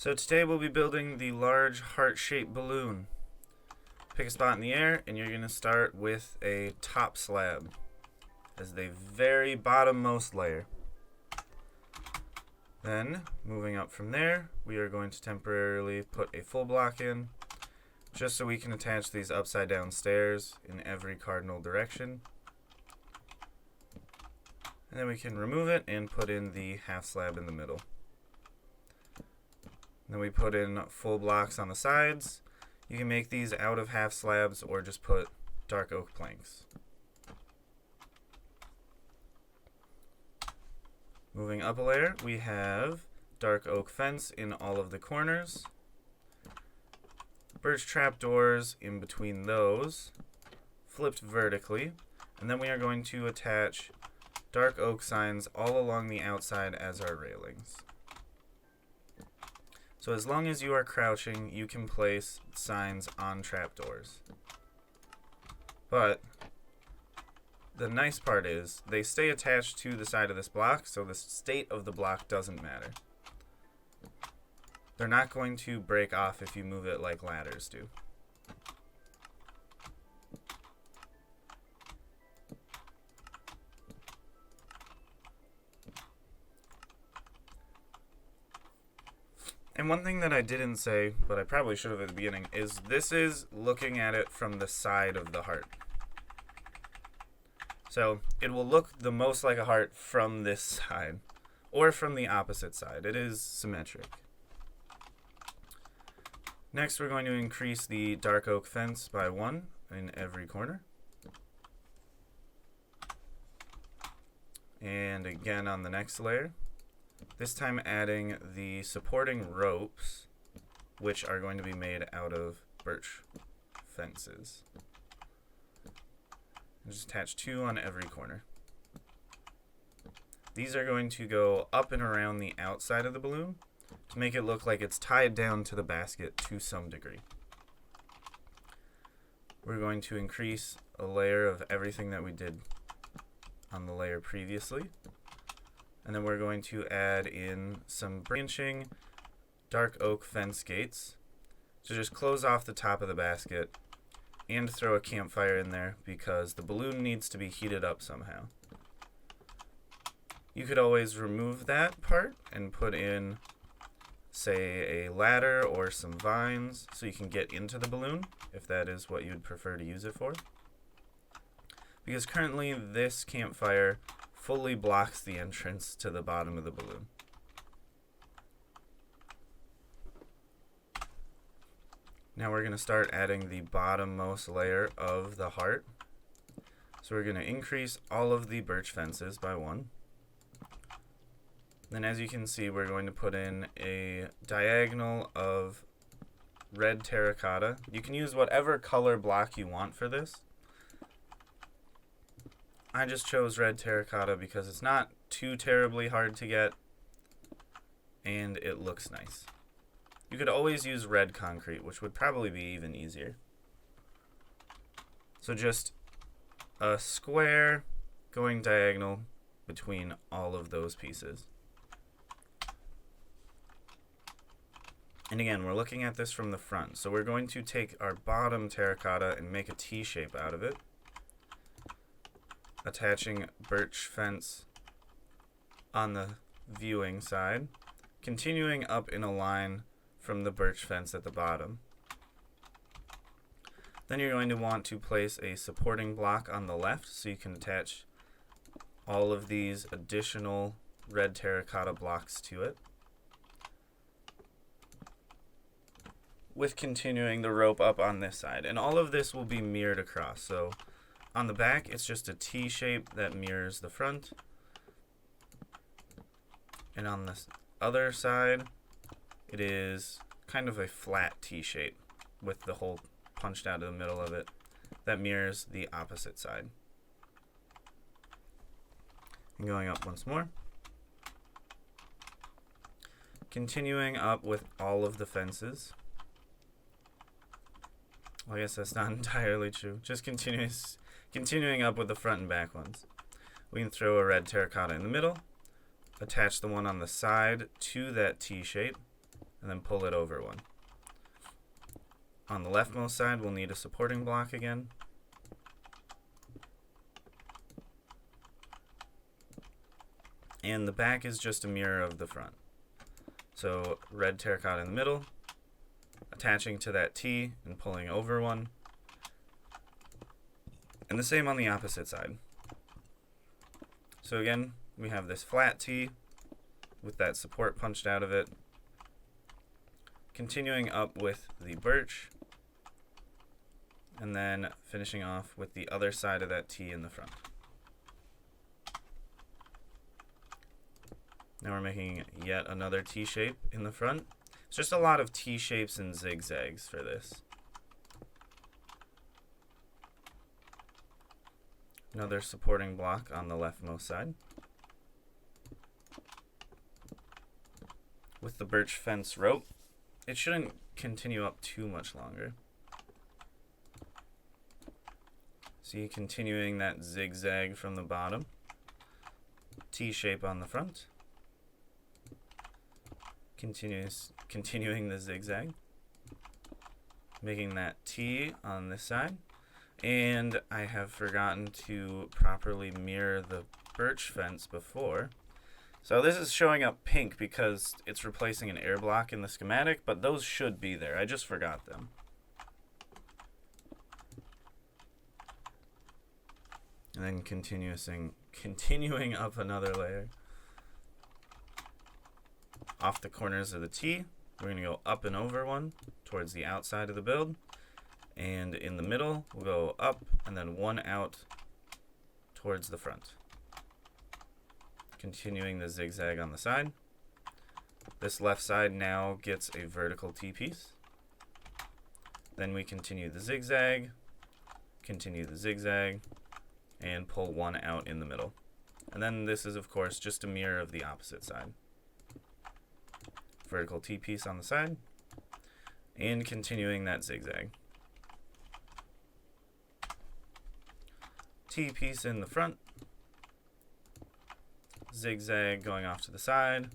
So today we'll be building the large heart-shaped balloon. Pick a spot in the air and you're going to start with a top slab as the very bottommost layer. Then, moving up from there, we are going to temporarily put a full block in just so we can attach these upside down stairs in every cardinal direction. And then we can remove it and put in the half slab in the middle. Then we put in full blocks on the sides. You can make these out of half slabs or just put dark oak planks. Moving up a layer, we have dark oak fence in all of the corners, birch trapdoors in between those, flipped vertically, and then we are going to attach dark oak signs all along the outside as our railings. So as long as you are crouching, you can place signs on trapdoors. But the nice part is they stay attached to the side of this block, so the state of the block doesn't matter. They're not going to break off if you move it like ladders do. And one thing that I didn't say, but I probably should have at the beginning, is this is looking at it from the side of the heart. So it will look the most like a heart from this side, or from the opposite side. It is symmetric. Next, we're going to increase the dark oak fence by 1 in every corner. And again on the next layer. This time adding the supporting ropes, which are going to be made out of birch fences. Just attach 2 on every corner. These are going to go up and around the outside of the balloon to make it look like it's tied down to the basket to some degree. We're going to increase a layer of everything that we did on the layer previously. And then we're going to add in some branching dark oak fence gates to just close off the top of the basket and throw a campfire in there because the balloon needs to be heated up somehow. You could always remove that part and put in, say, a ladder or some vines so you can get into the balloon if that is what you'd prefer to use it for. Because currently this campfire fully blocks the entrance to the bottom of the balloon. Now we're going to start adding the bottommost layer of the heart. So we're going to increase all of the birch fences by 1. Then as you can see, we're going to put in a diagonal of red terracotta. You can use whatever color block you want for this. I just chose red terracotta because it's not too terribly hard to get and it looks nice. You could always use red concrete, which would probably be even easier. So just a square going diagonal between all of those pieces. And again, we're looking at this from the front. So we're going to take our bottom terracotta and make a T shape out of it, attaching birch fence on the viewing side, continuing up in a line from the birch fence at the bottom. Then you're going to want to place a supporting block on the left so you can attach all of these additional red terracotta blocks to it, with continuing the rope up on this side. And all of this will be mirrored across. So on the back, it's just a T shape that mirrors the front. And on the other side, it is kind of a flat T shape with the hole punched out of the middle of it that mirrors the opposite side. And going up once more. Continuing up with all of the fences. Well, I guess that's not entirely true. Just continuing up with the front and back ones. We can throw a red terracotta in the middle, attach the one on the side to that T shape, and then pull it over one. On the leftmost side, we'll need a supporting block again. And the back is just a mirror of the front. So red terracotta in the middle, attaching to that T and pulling over one. And the same on the opposite side. So again, we have this flat T with that support punched out of it. Continuing up with the birch, and then finishing off with the other side of that T in the front. Now we're making yet another T shape in the front. It's just a lot of T shapes and zigzags for this. Another supporting block on the leftmost side. With the birch fence rope, it shouldn't continue up too much longer. See, continuing that zigzag from the bottom. T shape on the front. Continuing the zigzag. Making that T on this side. And I have forgotten to properly mirror the birch fence before. So this is showing up pink because it's replacing an air block in the schematic, but those should be there. I just forgot them. And then continuing up another layer. Off the corners of the T, we're going to go up and over one towards the outside of the build. And in the middle, we'll go up and then one out towards the front. Continuing the zigzag on the side. This left side now gets a vertical T-piece. Then we continue the zigzag, and pull one out in the middle. And then this is, of course, just a mirror of the opposite side. Vertical T-piece on the side, and continuing that zigzag. T-piece in the front, zigzag going off to the side.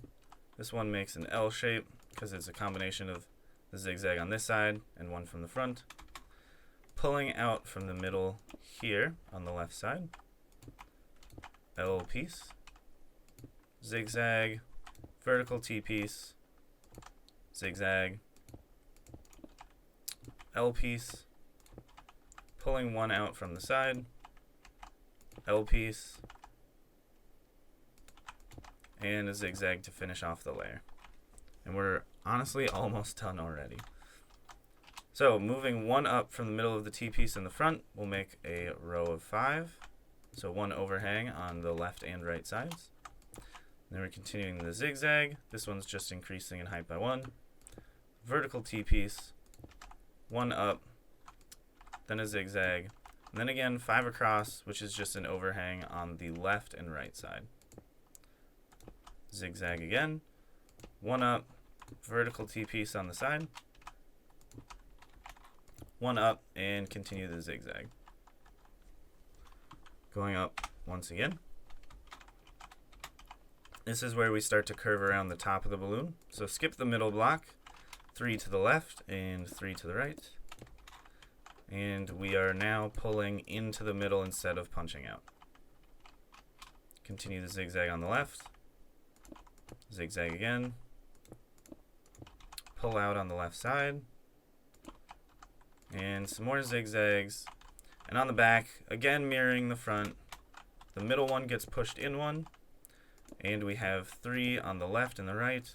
This one makes an L shape because it's a combination of the zigzag on this side and one from the front. Pulling out from the middle here on the left side. L piece, zigzag, vertical T-piece, zigzag, L piece, pulling one out from the side, L piece, and a zigzag to finish off the layer. And we're honestly almost done already. So moving one up from the middle of the T-piece in the front, we'll make a row of 5. So one overhang on the left and right sides. Then we're continuing the zigzag. This one's just increasing in height by 1. Vertical T-piece, 1 up, then a zigzag, and then again 5 across, which is just an overhang on the left and right side. Zigzag again, 1 up, vertical T-piece on the side, 1 up, and continue the zigzag. Going up once again. This is where we start to curve around the top of the balloon. So skip the middle block, 3 to the left and 3 to the right. And we are now pulling into the middle instead of punching out. Continue the zigzag on the left. Zigzag again. Pull out on the left side. And some more zigzags. And on the back, again mirroring the front. The middle one gets pushed in one. And we have 3 on the left and the right,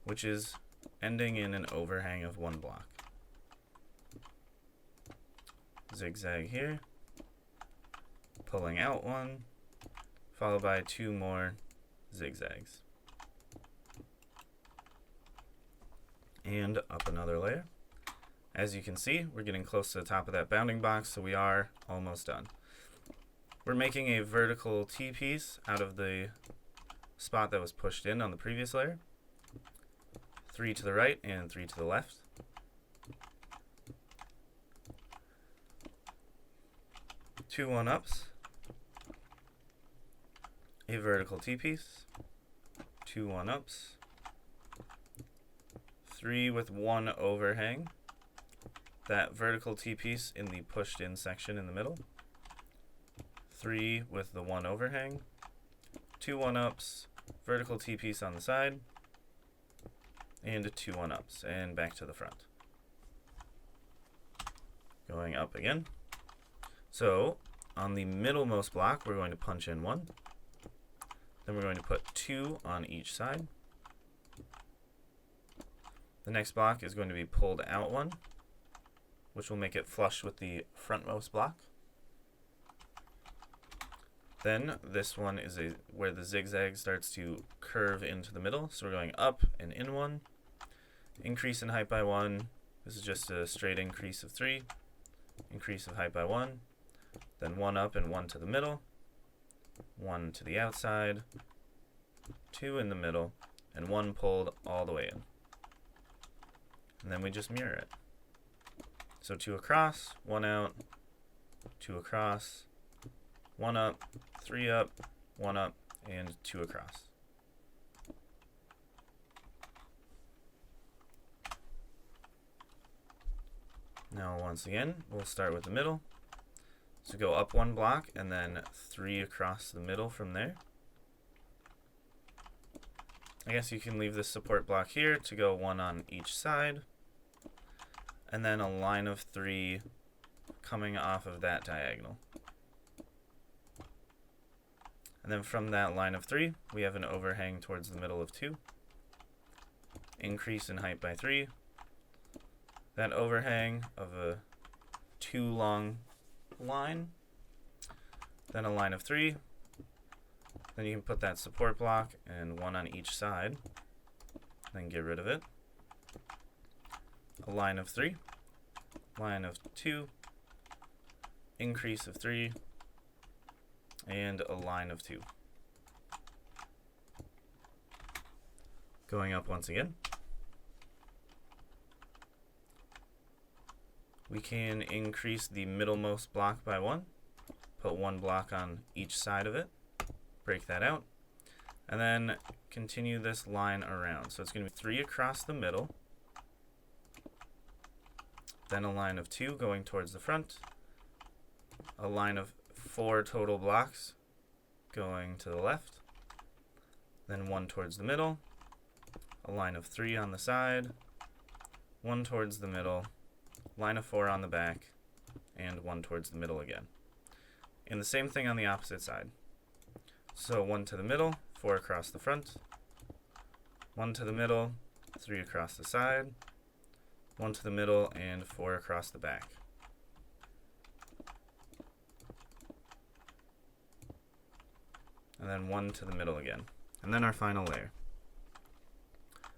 which is ending in an overhang of 1 block. Zigzag here. Pulling out 1, followed by 2 more zigzags. And up another layer. As you can see, we're getting close to the top of that bounding box, so we are almost done. We're making a vertical T-piece out of the spot that was pushed in on the previous layer. 3 to the right and 3 to the left. Two 1-ups. A vertical T-piece. 2 1-ups. 3 with 1 overhang, that vertical T-piece in the pushed in section in the middle, 3 with the 1 overhang, 2 1-ups, vertical T-piece on the side, and 2 1-ups, and back to the front. Going up again. So on the middlemost block, we're going to punch in 1. Then we're going to put 2 on each side. The next block is going to be pulled out 1, which will make it flush with the frontmost block. Then this one is where the zigzag starts to curve into the middle. So we're going up and in 1, increase in height by 1. This is just a straight increase of 3, increase of height by 1, then 1 up and 1 to the middle, 1 to the outside, 2 in the middle, and 1 pulled all the way in. And then we just mirror it. So 2 across, 1 out, 2 across, 1 up, 3 up, 1 up, and 2 across. Now once again, we'll start with the middle. So go up 1 block and then 3 across the middle from there. I guess you can leave this support block here to go 1 on each side. And then a line of 3 coming off of that diagonal. And then from that line of 3, we have an overhang towards the middle of 2. Increase in height by 3. That overhang of a 2 long line. Then a line of 3. Then you can put that support block and 1 on each side. Then get rid of it. A line of 3. Line of 2. Increase of 3. And a line of 2. Going up once again. We can increase the middlemost block by 1. Put 1 block on each side of it. Break that out. And then continue this line around. So it's going to be 3 across the middle. Then a line of 2 going towards the front. A line of 4 total blocks going to the left. Then 1 towards the middle. A line of 3 on the side. 1 towards the middle. Line of 4 on the back. And 1 towards the middle again. And the same thing on the opposite side. So 1 to the middle, 4 across the front. 1 to the middle, 3 across the side. 1 to the middle, and 4 across the back. And then 1 to the middle again. And then our final layer.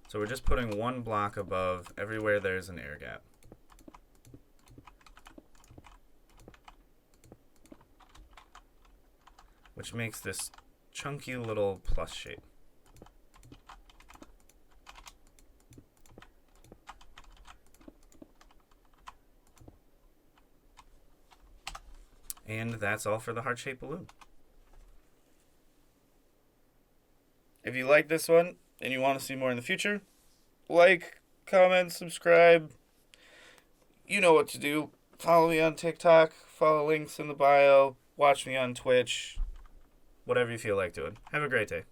So we're just putting 1 block above everywhere there's an air gap. Which makes this chunky little plus shape. And that's all for the heart-shaped balloon. If you like this one and you want to see more in the future, like, comment, subscribe. You know what to do. Follow me on TikTok, follow links in the bio, watch me on Twitch. Whatever you feel like doing. Have a great day.